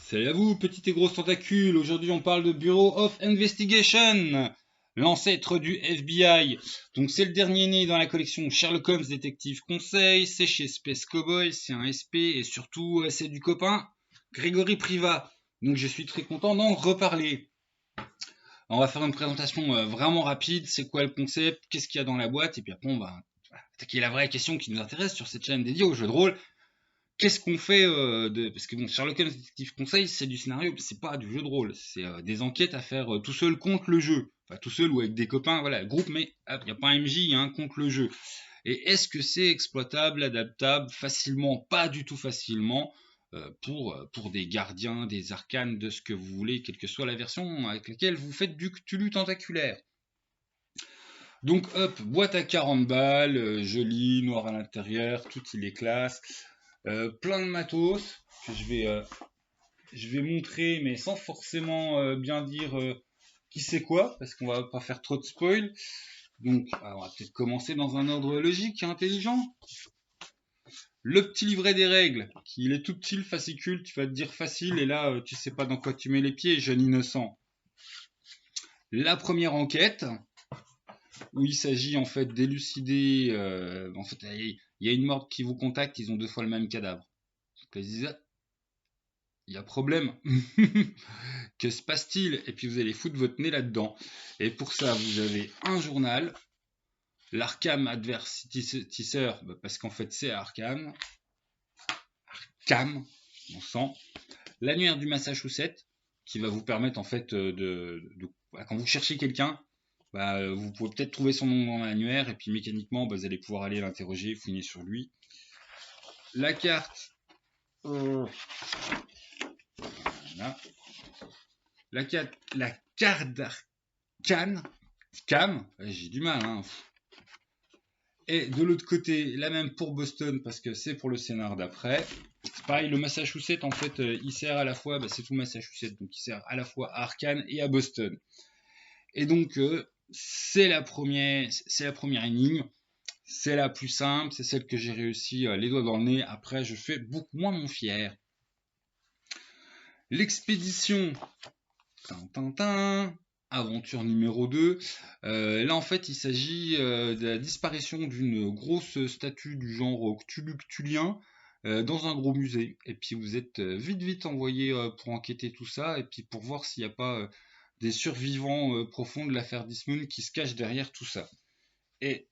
Salut à vous, petites et grosses tentacules. Aujourd'hui, on parle de Bureau of Investigation, l'ancêtre du FBI. Donc, c'est le dernier né dans la collection Sherlock Holmes Détective Conseil. C'est chez Space Cowboy, c'est un SP et surtout, c'est du copain Grégory Privat. Donc, je suis très content d'en reparler. On va faire une présentation vraiment rapide. C'est quoi le concept? Qu'est-ce qu'il y a dans la boîte? Et puis après, on va attaquer la vraie question qui nous intéresse sur cette chaîne dédiée aux jeux de rôle. Qu'est-ce qu'on fait parce que bon, Sherlock Holmes Detective Conseil, c'est du scénario, c'est pas du jeu de rôle, c'est des enquêtes à faire tout seul contre le jeu, enfin tout seul ou avec des copains, voilà, groupe, mais il n'y a pas un MJ hein, contre le jeu. Et est-ce que c'est exploitable, adaptable, facilement? Pas du tout facilement pour des gardiens, des arcanes, de ce que vous voulez, quelle que soit la version avec laquelle vous faites du Cthulhu tentaculaire. Donc hop, boîte à 40 balles, jolie, noir à l'intérieur, tout il est classe. Plein de matos que je vais montrer, mais sans forcément bien dire qui c'est quoi, parce qu'on va pas faire trop de spoil. Donc, on va peut-être commencer dans un ordre logique et intelligent. Le petit livret des règles, il est tout petit, le fascicule, tu vas te dire facile, et là, tu sais pas dans quoi tu mets les pieds, jeune innocent. La première enquête, où il s'agit en fait d'élucider, en fait, il y a une morte qui vous contacte, ils ont 2 fois le même cadavre. Donc, ils disent, il y a problème. Que se passe-t-il? Et puis vous allez foutre votre nez là-dedans. Et pour ça, vous avez un journal, l'Arkham Advertiser, parce qu'en fait c'est Arkham, Arkham, on sent, l'annuaire du Massachusetts, qui va vous permettre en fait quand vous cherchez quelqu'un, vous pouvez peut-être trouver son nom dans l'annuaire, et puis mécaniquement, vous allez pouvoir aller l'interroger, fouiner sur lui. La carte, voilà. La carte d'Arkham, j'ai du mal, hein. Et de l'autre côté, la même pour Boston, parce que c'est pour le scénar d'après. C'est pareil, le Massachusetts, en fait, il sert à la fois, c'est tout Massachusetts, donc il sert à la fois à Arkham et à Boston. Et donc, c'est la première énigme, c'est la plus simple, c'est celle que j'ai réussi les doigts dans le nez. Après, je fais beaucoup moins mon fier. L'expédition, aventure numéro 2. Là, en fait, il s'agit de la disparition d'une grosse statue du genre cthulhien dans un gros musée. Et puis, vous êtes vite envoyé pour enquêter tout ça et puis pour voir s'il n'y a pas des survivants profonds de l'affaire Dismoon qui se cachent derrière tout ça. Et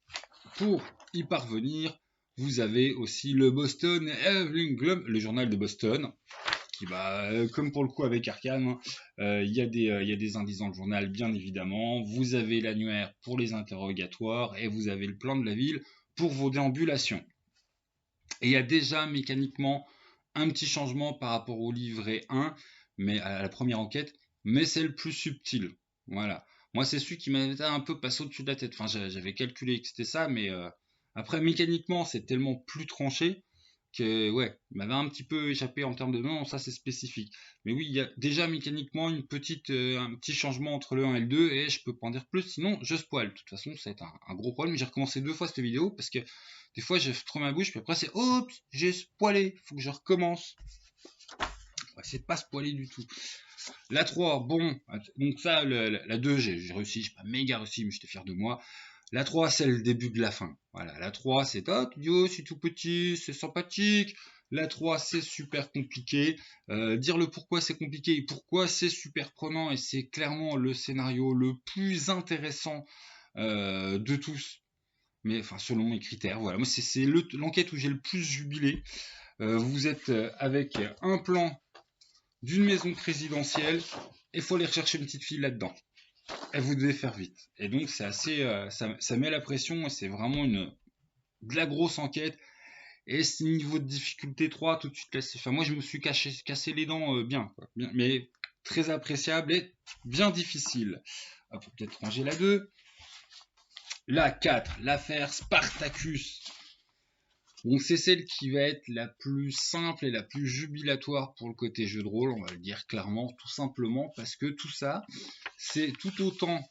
pour y parvenir, vous avez aussi le Boston Evening Globe, le journal de Boston, qui va, comme pour le coup avec Arkham, il y a des indices dans le journal, bien évidemment. Vous avez l'annuaire pour les interrogatoires et vous avez le plan de la ville pour vos déambulations. Et il y a déjà mécaniquement un petit changement par rapport au livret 1, mais à la première enquête, mais c'est le plus subtil. Voilà. Moi, c'est celui qui m'avait un peu passé au-dessus de la tête. Enfin, j'avais calculé que c'était ça, mais après, mécaniquement, c'est tellement plus tranché que, ouais, il m'avait un petit peu échappé en termes de non, ça c'est spécifique. Mais oui, il y a déjà mécaniquement un petit changement entre le 1 et le 2, et je peux pas en dire plus, sinon je spoil. De toute façon, ça va être un gros problème. J'ai recommencé 2 fois cette vidéo parce que des fois j'ai trop ma bouche, puis après c'est oups, j'ai spoilé, faut que je recommence. On va essayer de pas spoiler du tout. La 3, bon, donc ça, la 2, j'ai réussi, j'ai pas méga réussi, mais j'étais fier de moi. La 3, c'est le début de la fin. Voilà, la 3, c'est tu dis, oh, c'est tout petit, c'est sympathique. La 3, c'est super compliqué. Dire le pourquoi c'est compliqué et pourquoi c'est super prenant, et c'est clairement le scénario le plus intéressant de tous. Mais enfin, selon mes critères, voilà. Moi, c'est l'enquête où j'ai le plus jubilé. Vous êtes avec un plan d'une maison présidentielle et il faut aller rechercher une petite fille là-dedans. Et vous devez faire vite. Et donc c'est assez, ça met la pression et c'est vraiment de la grosse enquête. Et ce niveau de difficulté 3, tout de suite laissé faire. Moi je me suis cassé les dents bien, quoi. Bien, mais très appréciable et bien difficile. On peut peut-être ranger la 2. La 4, l'affaire Spartacus. Donc c'est celle qui va être la plus simple et la plus jubilatoire pour le côté jeu de rôle, on va le dire clairement, tout simplement parce que tout ça, c'est tout autant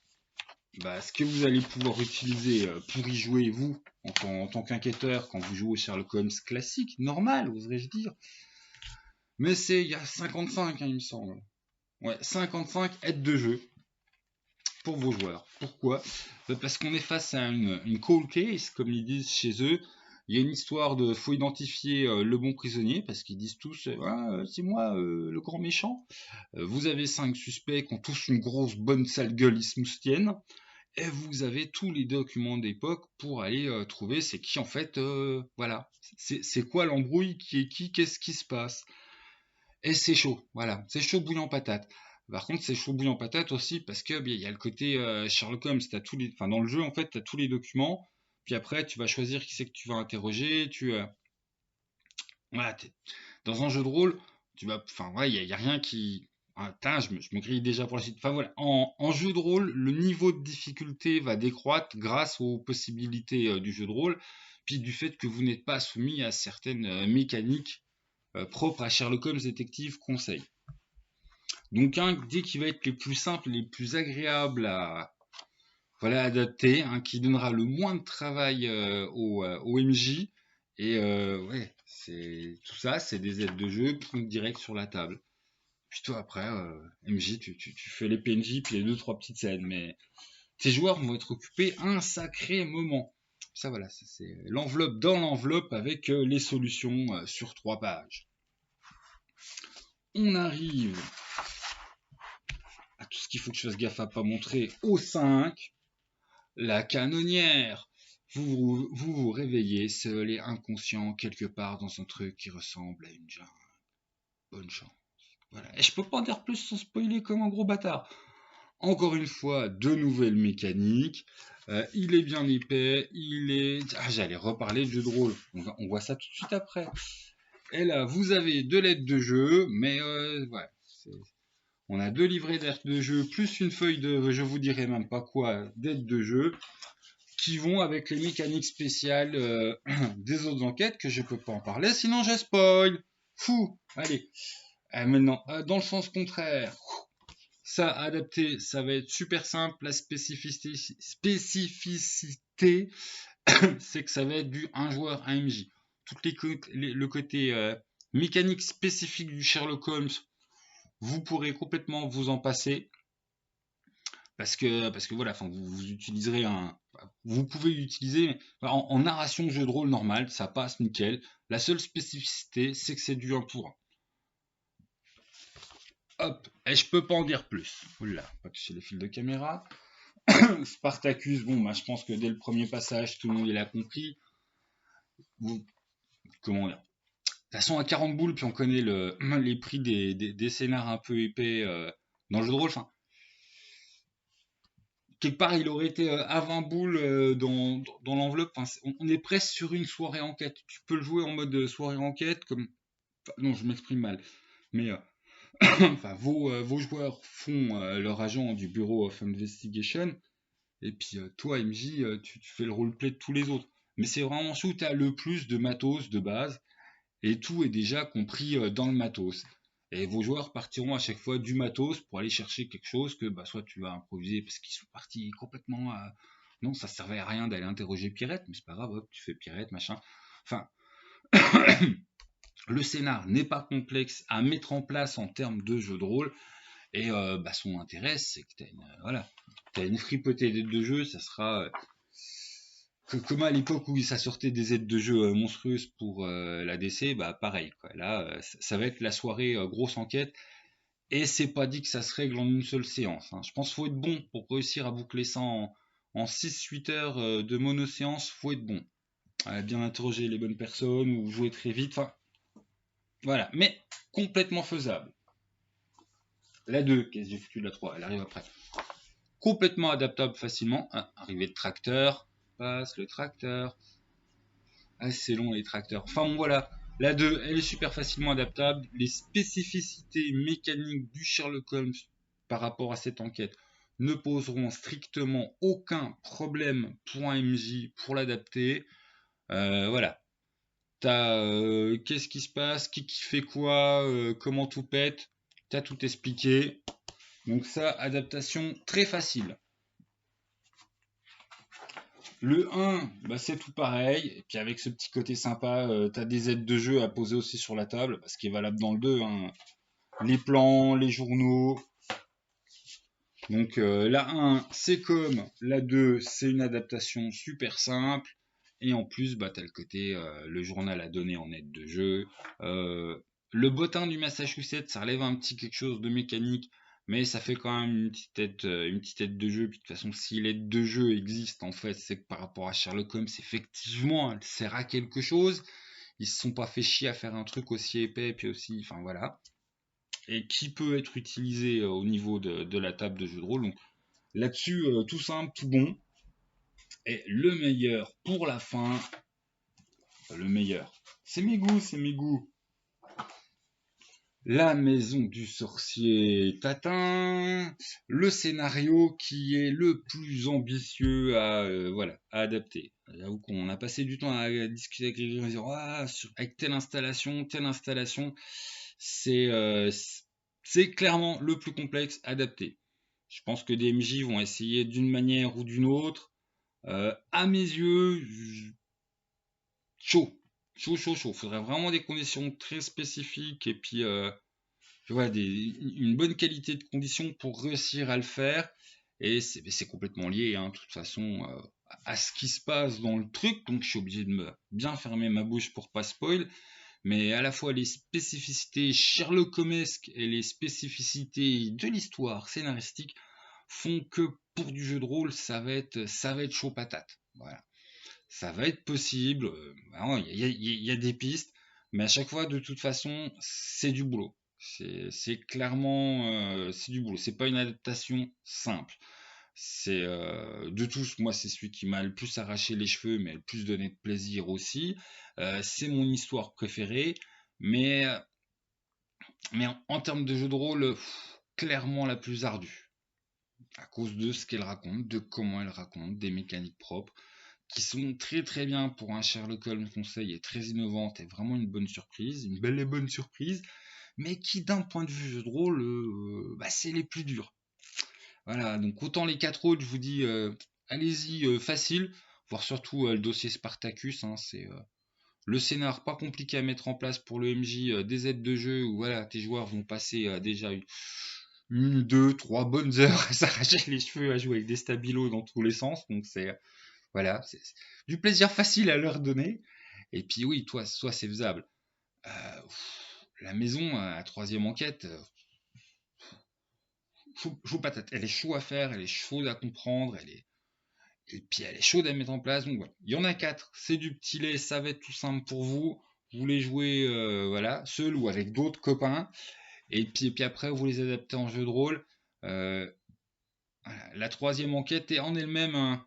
ce que vous allez pouvoir utiliser pour y jouer vous en tant qu'enquêteur quand vous jouez au Sherlock Holmes classique, normal, oserais-je dire, Mais il y a 55, hein, il me semble. Ouais, 55 aides de jeu pour vos joueurs. Pourquoi? Parce qu'on est face à une cold case, comme ils disent chez eux. Il y a une histoire de faut identifier le bon prisonnier, parce qu'ils disent tous ah, c'est moi le grand méchant. Vous avez 5 suspects qui ont tous une grosse bonne sale gueule, ils se moustiennent. Et vous avez tous les documents d'époque pour aller trouver c'est qui en fait, voilà. C'est quoi l'embrouille, qui est qui, qu'est-ce qui se passe. Et c'est chaud, voilà, c'est chaud bouillant patate. Par contre, c'est chaud bouillant patate aussi parce que il y a le côté Sherlock Holmes, enfin dans le jeu en fait, tu as tous les documents, puis après tu vas choisir qui c'est que tu vas interroger, voilà, dans un jeu de rôle, enfin ouais, il y a rien qui, ah, je me grille déjà pour la suite. Enfin voilà, en jeu de rôle, le niveau de difficulté va décroître grâce aux possibilités du jeu de rôle, puis du fait que vous n'êtes pas soumis à certaines mécaniques propres à Sherlock Holmes Détective Conseil. Donc un dé qui va être les plus simples, les plus agréables à voilà, adapter, qui donnera le moins de travail au MJ. Et ouais, c'est tout ça, c'est des aides de jeu direct sur la table. Puis toi après, MJ, tu fais les PNJ, puis les 2-3 petites scènes, mais tes joueurs vont être occupés un sacré moment. Ça voilà, c'est l'enveloppe dans l'enveloppe avec les solutions sur 3 pages. On arrive à tout ce qu'il faut que je fasse gaffe à pas montrer au 5. La canonnière. Vous réveillez seul et inconscient quelque part dans un truc qui ressemble à une jungle. Bonne chance. Voilà. Et je peux pas en dire plus sans spoiler comme un gros bâtard. Encore une fois, de nouvelles mécaniques. Il est bien épais. j'allais reparler de jeu de rôle. On voit ça tout de suite après. Et là, vous avez 2 lettres de jeu, mais ouais. On a 2 livrets d'aide de jeu, plus une feuille de, je vous dirai même pas quoi, d'aide de jeu, qui vont avec les mécaniques spéciales des autres enquêtes que je peux pas en parler, sinon je spoil. Fou. Allez. Maintenant, dans le sens contraire, ça adapté, ça va être super simple. La spécificité, c'est que ça va être du un joueur, un MJ. Le côté mécanique spécifique du Sherlock Holmes, vous pourrez complètement vous en passer. Parce que voilà, enfin, vous utiliserez vous pouvez l'utiliser en narration jeu de rôle normal, ça passe nickel. La seule spécificité, c'est que c'est du 1 pour 1. Hop, et je peux pas en dire plus. Oula, pas toucher les fils de caméra. Spartacus, bon, bah, je pense que dès le premier passage, tout le monde l'a compris. Comment dire? De toute façon, à 40 boules, puis on connaît les prix des scénars un peu épais dans le jeu de rôle. Enfin, quelque part, il aurait été à 20 boules dans l'enveloppe. Enfin, on est presque sur une soirée enquête. Tu peux le jouer en mode soirée enquête, comme. Enfin, non, je m'exprime mal. Mais enfin, vos joueurs font leur agent du Bureau of Investigation. Et puis toi, MJ, tu fais le roleplay de tous les autres. Mais c'est vraiment où tu as le plus de matos de base. Et tout est déjà compris dans le matos. Et vos joueurs partiront à chaque fois du matos pour aller chercher quelque chose que bah, soit tu vas improviser parce qu'ils sont partis complètement à. Non, ça servait à rien d'aller interroger Pierrette, mais c'est pas grave, hop, tu fais Pierrette, machin. Enfin, le scénar n'est pas complexe à mettre en place en termes de jeu de rôle. Et bah, son intérêt, c'est que t'as une fripotée d'aide de jeu, ça sera comme à l'époque où ça sortait des aides de jeu monstrueuses pour la DC, bah pareil, quoi. Là, ça va être la soirée grosse enquête, et c'est pas dit que ça se règle en une seule séance, hein. Je pense qu'il faut être bon pour réussir à boucler ça en 6-8 heures de monoséance, faut être bon. Bien interroger les bonnes personnes ou jouer très vite, enfin, voilà, mais complètement faisable. La 2, qu'est-ce que j'ai foutu de la 3, elle arrive après. Complètement adaptable facilement, arrivée de tracteur, passe le tracteur. Ah, c'est long les tracteurs. Enfin bon, voilà. La 2, elle est super facilement adaptable. Les spécificités mécaniques du Sherlock Holmes par rapport à cette enquête ne poseront strictement aucun problème pour un MJ pour l'adapter. Voilà. T'as qu'est-ce qui se passe, qui fait quoi, comment tout pète. T'as tout expliqué. Donc ça, adaptation très facile. Le 1, bah, c'est tout pareil. Et puis avec ce petit côté sympa, tu as des aides de jeu à poser aussi sur la table, ce qui est valable dans le 2, hein. Les plans, les journaux. Donc la 1, c'est comme la 2, c'est une adaptation super simple. Et en plus, bah, tu as le côté, le journal à donner en aide de jeu. Le bottin du Massachusetts, ça relève un petit quelque chose de mécanique, mais ça fait quand même une petite aide de jeu. Puis de toute façon, si l'aide de jeu existe, en fait, c'est que par rapport à Sherlock Holmes, effectivement, elle sert à quelque chose. Ils se sont pas fait chier à faire un truc aussi épais, puis aussi, enfin voilà. Et qui peut être utilisé au niveau de la table de jeu de rôle. Donc là-dessus, tout simple, tout bon. Et le meilleur pour la fin, le meilleur. C'est mes goûts, c'est mes goûts. La maison du sorcier Tatin, le scénario qui est le plus ambitieux voilà, à adapter. J'avoue qu'on a passé du temps à discuter avec les gens, à dire, ah, avec telle installation, c'est clairement le plus complexe à adapter. Je pense que des MJ vont essayer d'une manière ou d'une autre. À mes yeux, chaud. Chaud. Faudrait vraiment des conditions très spécifiques et puis voilà, une bonne qualité de conditions pour réussir à le faire. Et c'est complètement lié, hein, de toute façon, à ce qui se passe dans le truc. Donc je suis obligé de me bien fermer ma bouche pour pas spoil. Mais à la fois les spécificités Sherlock-Holmesques et les spécificités de l'histoire scénaristique font que pour du jeu de rôle, ça va être chaud patate. Voilà. Ça va être possible. Il y a des pistes, mais à chaque fois, de toute façon, c'est du boulot. C'est clairement c'est du boulot. C'est pas une adaptation simple. C'est de tous, moi, c'est celui qui m'a le plus arraché les cheveux, mais le plus donné de plaisir aussi. C'est mon histoire préférée, mais en termes de jeu de rôle, clairement la plus ardue, à cause de ce qu'elle raconte, de comment elle raconte, des mécaniques propres qui sont très très bien pour un Sherlock Holmes conseil et très innovantes et vraiment une bonne surprise, une belle et bonne surprise, mais qui d'un point de vue jeu de rôle, c'est les plus durs. Voilà, donc autant les 4 autres, je vous dis, allez-y, facile, voire surtout le dossier Spartacus, hein, c'est le scénar pas compliqué à mettre en place pour le MJ, des aides de jeu où voilà, tes joueurs vont passer déjà une, deux, trois bonnes heures à s'arracher les cheveux, à jouer avec des stabilos dans tous les sens, donc c'est voilà, c'est du plaisir facile à leur donner. Et puis oui, soit c'est faisable. La maison, la troisième enquête, chaud patate. Elle est chaude à faire, elle est chaude à comprendre, et puis elle est chaude à mettre en place. Donc voilà, il y en a 4. C'est du petit lait, ça va être tout simple pour vous. Vous les jouez voilà, seul ou avec d'autres copains. Et puis après, vous les adaptez en jeu de rôle. Euh, voilà. La troisième enquête est en elle-même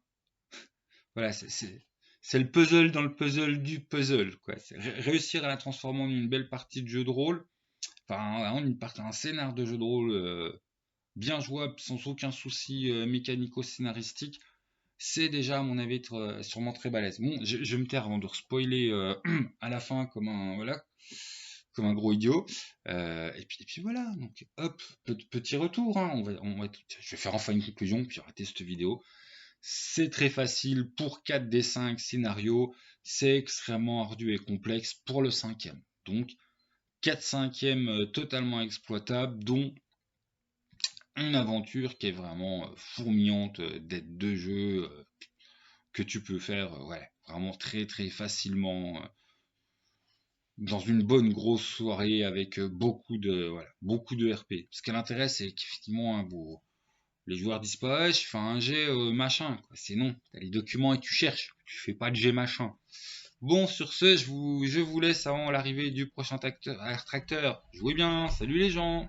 voilà, c'est le puzzle dans le puzzle du puzzle, quoi. C'est réussir à la transformer en une belle partie de jeu de rôle, enfin, en une partie, un scénar de jeu de rôle bien jouable, sans aucun souci mécanico-scénaristique, c'est déjà, à mon avis, sûrement très balèze. Bon, je vais me taire avant de spoiler à la fin voilà, comme un gros idiot. Et puis voilà, donc hop, petit retour, hein, je vais faire enfin une conclusion, puis arrêter cette vidéo. C'est très facile pour 4 des 5 scénarios, c'est extrêmement ardu et complexe pour le cinquième. Donc 4 cinquièmes totalement exploitables, dont une aventure qui est vraiment fourmillante d'aides de jeu que tu peux faire ouais, vraiment très très facilement dans une bonne grosse soirée avec beaucoup de RP. Ce qui l'intéresse, c'est qu'effectivement, hein, les joueurs disent pas, ouais, je fais un jet machin, quoi. C'est non, t'as les documents et tu cherches, tu fais pas de jet machin. Bon, sur ce, je vous laisse avant l'arrivée du prochain tracteur. Jouez bien, salut les gens!